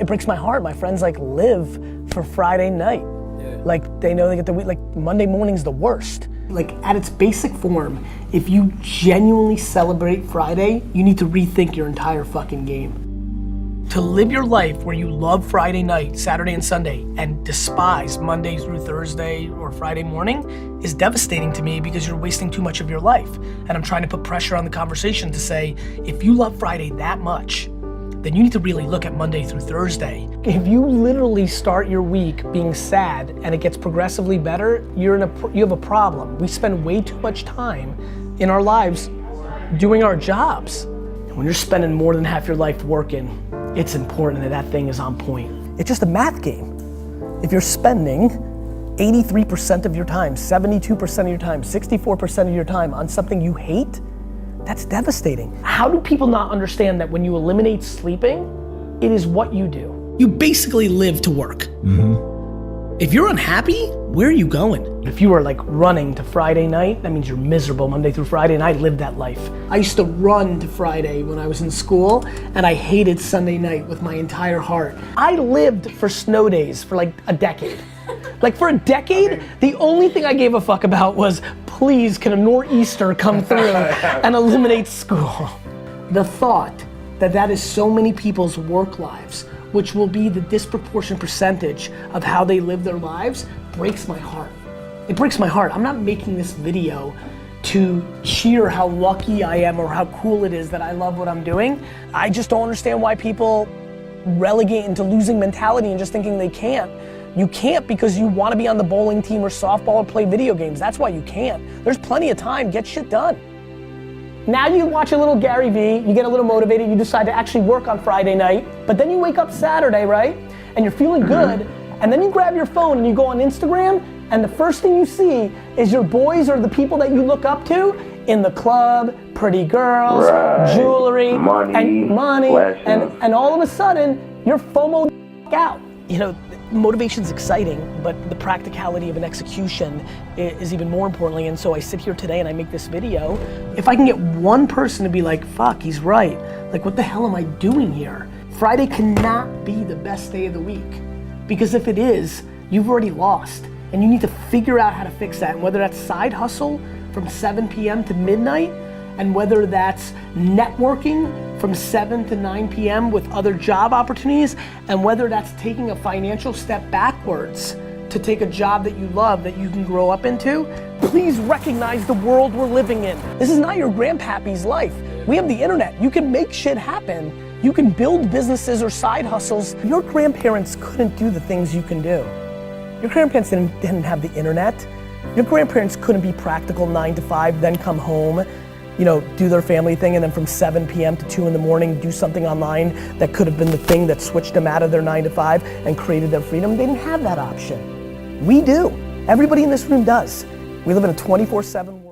it breaks my heart. My friends like live for Friday night. Yeah. Like they know they get the week, like Monday morning's the worst. Like at its basic form, if you genuinely celebrate Friday, you need to rethink your entire fucking game. To live your life where you love Friday night, Saturday and Sunday, and despise Monday through Thursday or Friday morning is devastating to me because you're wasting too much of your life. And I'm trying to put pressure on the conversation to say, if you love Friday that much, then you need to really look at Monday through Thursday. If you literally start your week being sad and it gets progressively better, you have a problem. We spend way too much time in our lives doing our jobs. When you're spending more than half your life working, it's important that that thing is on point. It's just a math game. If you're spending 83% of your time, 72% of your time, 64% of your time on something you hate, that's devastating. How do people not understand that when you eliminate sleeping, it is what you do? You basically live to work. If you're unhappy, where are you going? If you are like running to Friday night, that means you're miserable Monday through Friday, and I lived that life. I used to run to Friday when I was in school, and I hated Sunday night with my entire heart. I lived for snow days for like a decade. Like for a decade, the only thing I gave a fuck about was, please can a nor'easter come through and eliminate school. The thought that that is so many people's work lives, which will be the disproportionate percentage of how they live their lives, breaks my heart. It breaks my heart. I'm not making this video to cheer how lucky I am or how cool it is that I love what I'm doing. I just don't understand why people relegate into losing mentality and just thinking they can't. You can't because you want to be on the bowling team or softball or play video games. That's why you can't. There's plenty of time, get shit done. Now you watch a little GaryVee, you get a little motivated, you decide to actually work on Friday night, but then you wake up Saturday, right? And you're feeling good, and then you grab your phone and you go on Instagram, and the first thing you see is your boys or the people that you look up to in the club, pretty girls, jewelry, and money, and all of a sudden, you're FOMO'd out. You know, motivation's exciting, but the practicality of an execution is even more importantly, and so I sit here today and I make this video. If I can get one person to be like, fuck, he's right. Like, what the hell am I doing here? Friday cannot be the best day of the week, because if it is, you've already lost, and you need to figure out how to fix that, and whether that's side hustle from 7 p.m. to midnight, and whether that's networking from 7 to 9 p.m. with other job opportunities, and whether that's taking a financial step backwards to take a job that you love that you can grow up into, please recognize the world we're living in. This is not your grandpappy's life. We have the internet. You can make shit happen. You can build businesses or side hustles. Your grandparents couldn't do the things you can do. Your grandparents didn't have the internet. Your grandparents couldn't be practical 9 to 5, then come home, you know, do their family thing, and then from 7 p.m. to 2 in the morning, do something online that could have been the thing that switched them out of their 9 to 5 and created their freedom. They didn't have that option. We do. Everybody in this room does. We live in a 24/7 world.